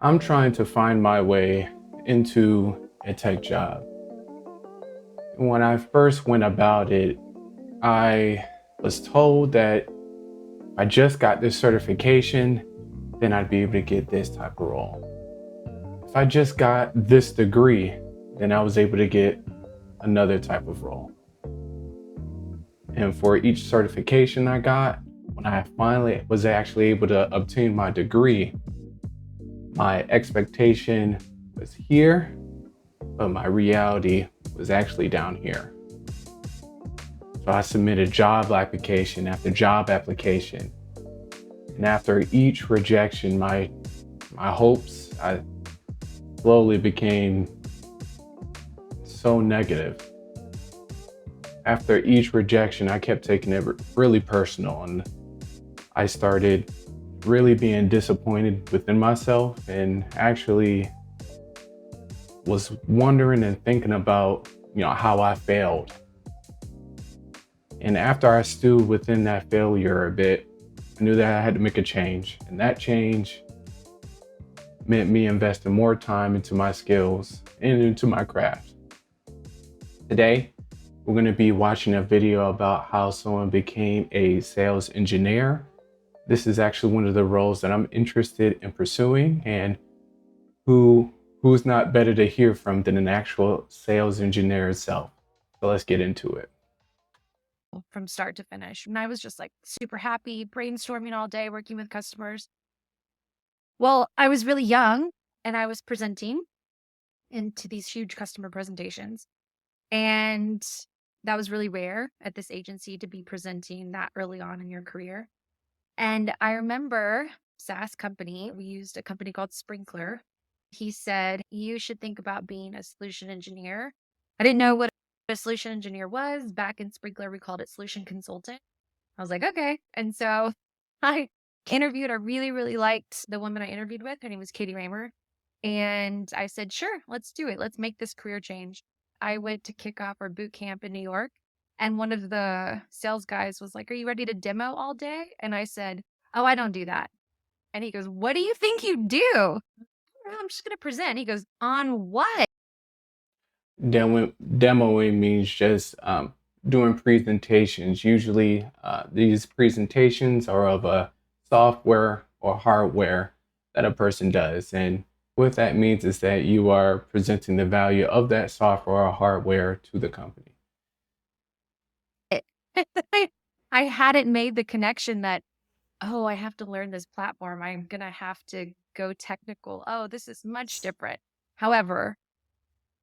I'm trying to find my way into a tech job. When I first went about it, I was told that I just got this certification, then I'd be able to get this type of role. If I just got this degree, then I was able to get another type of role. And for each certification I got, when I finally was actually able to obtain my degree, my expectation was here, but my reality was actually down here. So I submitted job application after job application. And after each rejection, my hopes I slowly became so negative. After each rejection, I kept taking it really personal, and I started really being disappointed within myself, and actually was wondering and thinking about, how I failed. And after I stewed within that failure a bit, I knew that I had to make a change. And that change meant me investing more time into my skills and into my craft. Today, we're going to be watching a video about how someone became a sales engineer. This is actually one of the roles that I'm interested in pursuing, and who's not better to hear from than an actual sales engineer itself. So let's get into it. From start to finish. And I was just like super happy, brainstorming all day, working with customers. Well, I was really young and I was presenting into these huge customer presentations. And that was really rare at this agency to be presenting that early on in your career. And I remember SaaS company, we used a company called Sprinkler. He said, you should think about being a solution engineer. I didn't know what a solution engineer was. Back in Sprinkler, we called it solution consultant. I was like, okay. And so I interviewed. I really, really liked the woman I interviewed with. Her name was Katie Raymer. And I said, sure, let's do it. Let's make this career change. I went to kick off our boot camp in New York. And one of the sales guys was like, are you ready to demo all day? And I said, oh, I don't do that. And he goes, what do you think you do? "Well, I'm just going to present." He goes, on what? Demoing means just doing presentations. Usually, these presentations are of a software or hardware that a person does. And what that means is that you are presenting the value of that software or hardware to the company. I hadn't made the connection that, oh, I have to learn this platform. I'm going to have to go technical. Oh, this is much different. However,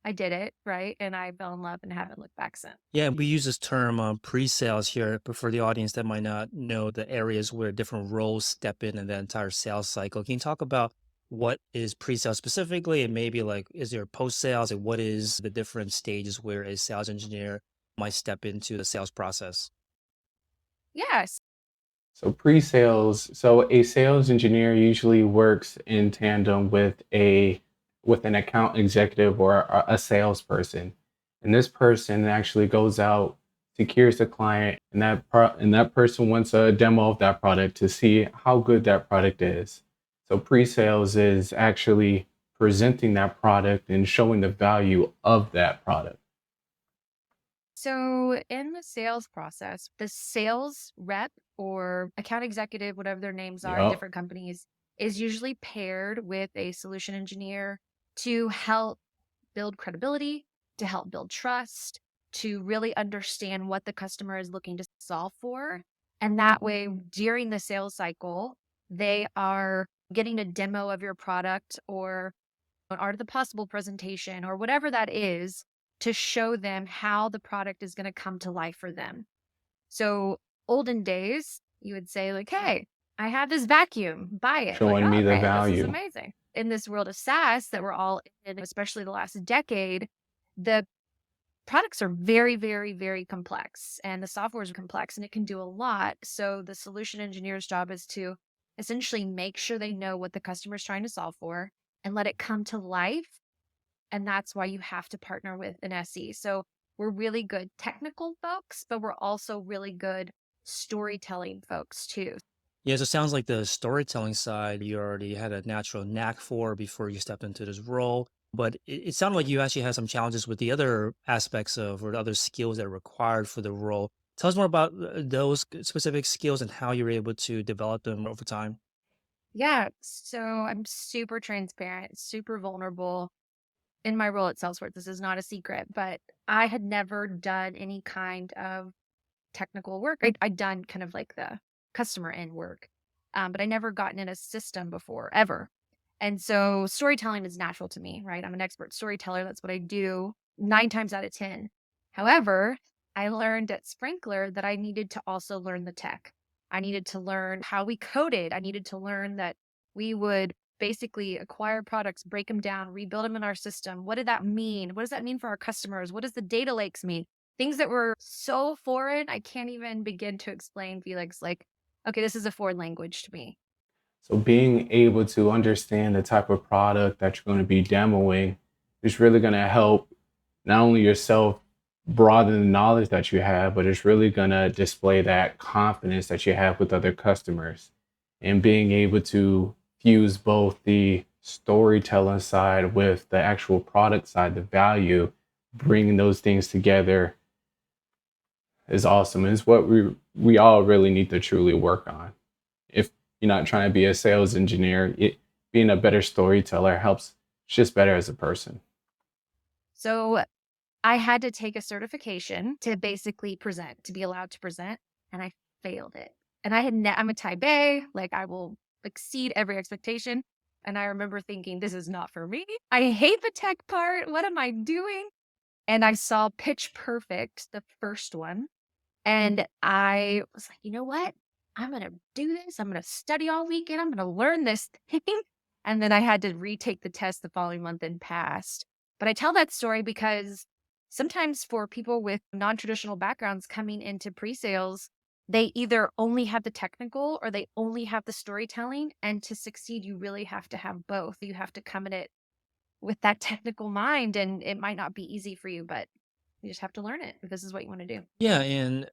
I did it, right? And I fell in love and haven't looked back since. Yeah, we use this term pre-sales here, but for the audience that might not know the areas where different roles step in the entire sales cycle, can you talk about what is pre-sales specifically, and maybe like is there post-sales, and what is the different stages where a sales engineer might step into the sales process? Yes. So pre-sales, so a sales engineer usually works in tandem with an account executive or a salesperson. And this person actually goes out, secures the client, and that person wants a demo of that product to see how good that product is. So pre-sales is actually presenting that product and showing the value of that product. So in the sales process, the sales rep or account executive, whatever their names are in Yup. different companies, is usually paired with a solution engineer to help build credibility, to help build trust, to really understand what the customer is looking to solve for. And that way, during the sales cycle, they are getting a demo of your product or an art of the possible presentation or whatever that is to show them how the product is going to come to life for them. So, olden days, you would say, like, hey, I have this vacuum, buy it. Like, Showing oh, me the okay, this is value. amazing. In this world of SaaS that we're all in, especially the last decade, the products are very, very, very complex and the software is complex and it can do a lot. So, the solution engineer's job is to essentially make sure they know what the customer is trying to solve for and let it come to life. And that's why you have to partner with an SE. So we're really good technical folks, but we're also really good storytelling folks too. Yeah, so it sounds like the storytelling side you already had a natural knack for before you stepped into this role. But it sounded like you actually had some challenges with the other aspects of or the other skills that are required for the role. Tell us more about those specific skills and how you were able to develop them over time. Yeah. So I'm super transparent, super vulnerable in my role at Salesforce. This is not a secret, but I had never done any kind of technical work. I'd done kind of like the customer end work, but I never gotten in a system before, ever. And so storytelling is natural to me, right? I'm an expert storyteller. That's what I do 9 times out of 10. However, I learned at Sprinkler that I needed to also learn the tech. I needed to learn how we coded. I needed to learn that we would basically acquire products, break them down, rebuild them in our system. What did that mean? What does that mean for our customers? What does the data lakes mean? Things that were so foreign, I can't even begin to explain, Felix. Like, okay, this is a foreign language to me. So being able to understand the type of product that you're going to be demoing is really going to help not only yourself broaden the knowledge that you have, but it's really going to display that confidence that you have with other customers. And being able to fuse both the storytelling side with the actual product side, the value, bringing those things together is awesome. And it's what we all really need to truly work on. If you're not trying to be a sales engineer, being a better storyteller helps just better as a person. So I had to take a certification to basically present, to be allowed to present, and I failed it. And I'm a type A, like I will exceed every expectation. And I remember thinking, this is not for me. I hate the tech part. What am I doing? And I saw Pitch Perfect, the first one. And I was like, you know what? I'm going to do this. I'm going to study all weekend. I'm going to learn this thing. And then I had to retake the test the following month and passed. But I tell that story because sometimes for people with non traditional backgrounds coming into pre sales, they either only have the technical or they only have the storytelling. And to succeed, you really have to have both. You have to come at it with that technical mind, and it might not be easy for you, but you just have to learn it if this is what you want to do. Yeah, and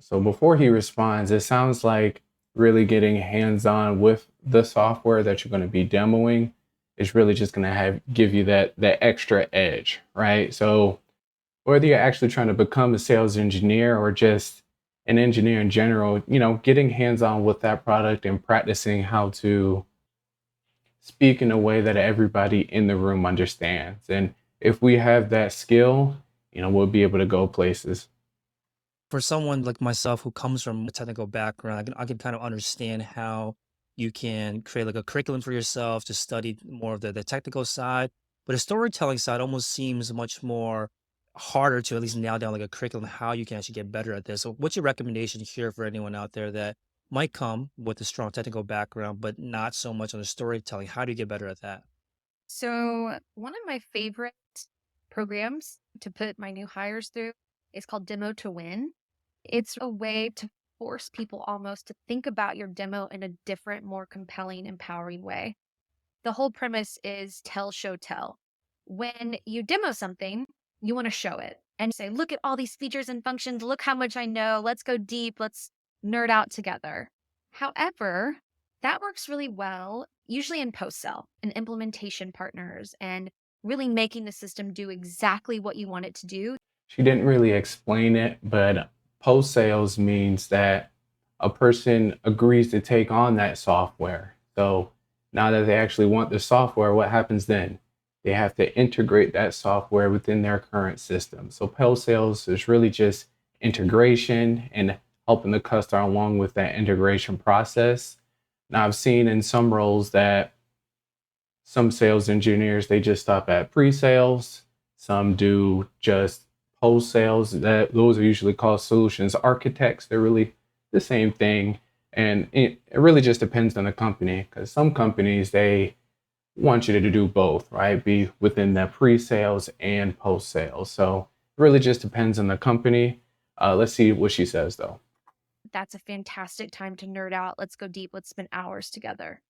So before he responds, it sounds like really getting hands-on with the software that you're going to be demoing is really just going to have give you that extra edge, right? So whether you're actually trying to become a sales engineer or just an engineer in general, getting hands-on with that product and practicing how to speak in a way that everybody in the room understands. And if we have that skill, we'll be able to go places. for someone like myself who comes from a technical background, I can kind of understand how you can create like a curriculum for yourself to study more of the technical side. But the storytelling side almost seems much more harder to at least nail down like a curriculum, how you can actually get better at this. So what's your recommendation here for anyone out there that might come with a strong technical background, but not so much on the storytelling? How do you get better at that? So, one of my favorite programs to put my new hires through is called Demo to Win. It's a way to force people almost to think about your demo in a different, more compelling, empowering way. The whole premise is tell, show, tell. When you demo something, you want to show it and say, look at all these features and functions. Look how much I know. Let's go deep. Let's nerd out together. However, that works really well, usually in post sell and implementation partners and really making the system do exactly what you want it to do. She didn't really explain it, but post sales means that a person agrees to take on that software. So now that they actually want the software, what happens then? They have to integrate that software within their current system. So post sales is really just integration and helping the customer along with that integration process. Now, I've seen in some roles that some sales engineers they just stop at pre-sales, some do just post sales. That those are usually called solutions architects. They're really the same thing, and it really just depends on the company, because some companies they want you to do both, right? Be within that pre-sales and post-sales. So it really just depends on the company. Let's see what she says though. That's a fantastic time to nerd out. Let's go deep. Let's spend hours together.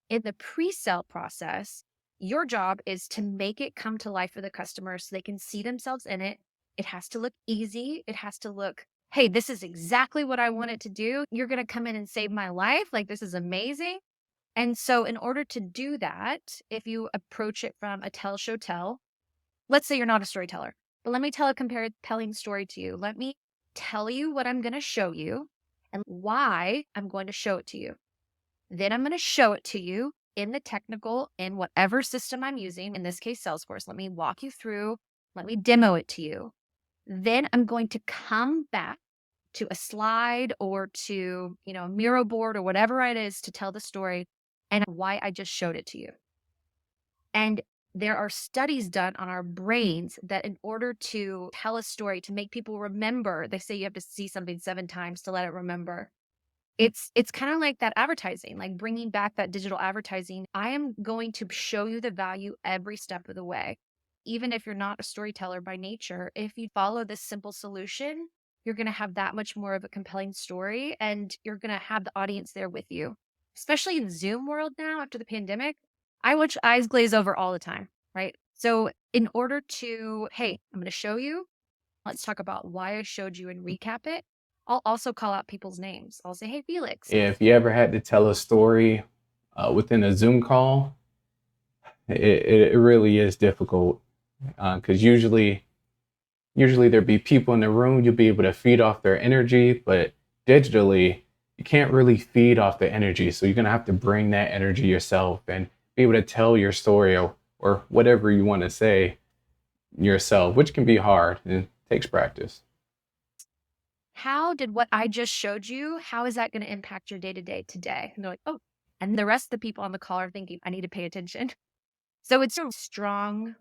In the pre-sale process, your job is to make it come to life for the customer so they can see themselves in it. It has to look easy. It has to look hey, this is exactly what I want it to do. You're going to come in and save my life. Like, this is amazing. And so, in order to do that, if you approach it from a tell, show, tell, let's say you're not a storyteller, but let me tell a compelling story to you. Let me tell you what I'm going to show you and why I'm going to show it to you. Then I'm going to show it to you in the technical, in whatever system I'm using, in this case, Salesforce. Let me walk you through, let me demo it to you. Then I'm going to come back to a slide or to, a Miro board or whatever it is to tell the story and why I just showed it to you. And there are studies done on our brains that in order to tell a story, to make people remember, they say you have to see something 7 times to let it remember. It's kind of like that advertising, like bringing back that digital advertising. I am going to show you the value every step of the way. Even if you're not a storyteller by nature, if you follow this simple solution, you're going to have that much more of a compelling story and you're going to have the audience there with you. Especially in Zoom world now after the pandemic, I watch eyes glaze over all the time, right? So in order to, hey, I'm going to show you, let's talk about why I showed you and recap it. I'll also call out people's names. I'll say, hey, Felix. If you ever had to tell a story within a Zoom call, it really is difficult because usually there'd be people in the room, you'll be able to feed off their energy, but digitally, you can't really feed off the energy. So you're going to have to bring that energy yourself and be able to tell your story or whatever you want to say yourself, which can be hard and takes practice. How did what I just showed you, how is that going to impact your day-to-day today? And they're like, oh, and the rest of the people on the call are thinking, I need to pay attention. So it's a strong,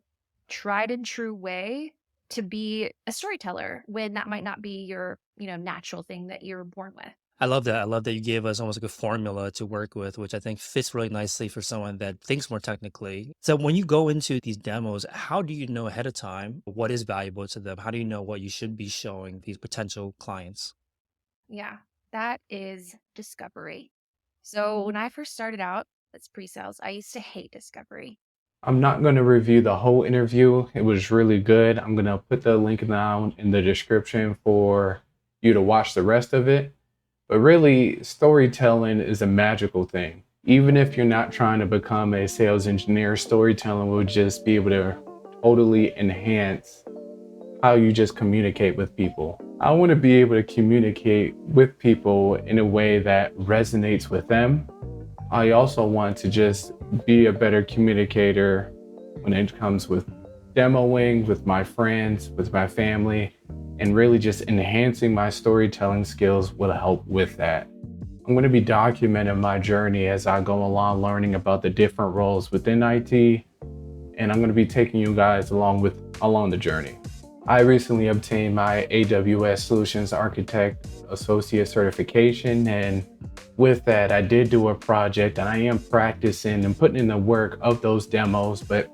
tried and true way to be a storyteller when that might not be your, natural thing that you're born with. I love that. I love that you gave us almost like a formula to work with, which I think fits really nicely for someone that thinks more technically. So when you go into these demos, how do you know ahead of time what is valuable to them? How do you know what you should be showing these potential clients? Yeah, that is discovery. So when I first started out as pre-sales, I used to hate discovery. I'm not going to review the whole interview. It was really good. I'm going to put the link down in the description for you to watch the rest of it. But really, storytelling is a magical thing. Even if you're not trying to become a sales engineer, storytelling will just be able to totally enhance how you just communicate with people. I want to be able to communicate with people in a way that resonates with them. I also want to just be a better communicator when it comes with demoing with my friends, with my family, and really just enhancing my storytelling skills will help with that. I'm going to be documenting my journey as I go along, learning about the different roles within IT, and I'm going to be taking you guys along the journey. I recently obtained my AWS Solutions Architect Associate certification, and with that, I did do a project and I am practicing and putting in the work of those demos, but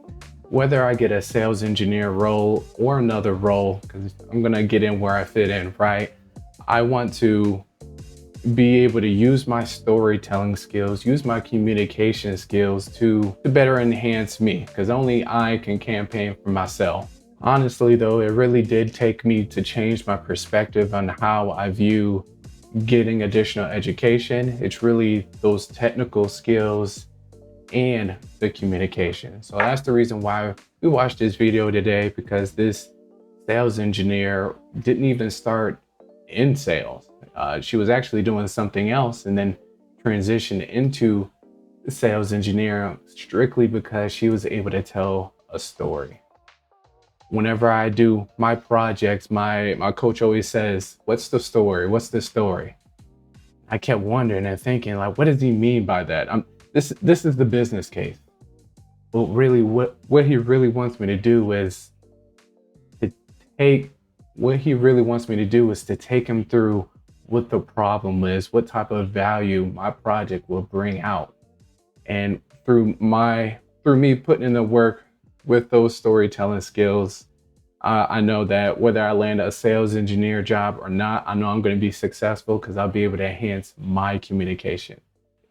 whether I get a sales engineer role or another role, because I'm gonna get in where I fit in, right? I want to be able to use my storytelling skills, use my communication skills to better enhance me, because only I can campaign for myself. Honestly though, it really did take me to change my perspective on how I view getting additional education. It's really those technical skills and the communication. So that's the reason why we watched this video today, because this sales engineer didn't even start in sales. She was actually doing something else and then transitioned into sales engineer strictly because she was able to tell a story. Whenever I do my projects, my coach always says, what's the story? What's the story? I kept wondering and thinking, like, what does he mean by that? This is the business case. Well, really, what he really wants me to do is to take him through what the problem is, what type of value my project will bring out. And through me putting in the work with those storytelling skills, I know that whether I land a sales engineer job or not, I know I'm going to be successful because I'll be able to enhance my communication.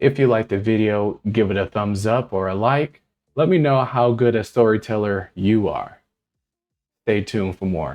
If you liked the video, give it a thumbs up or a like. Let me know how good a storyteller you are. Stay tuned for more.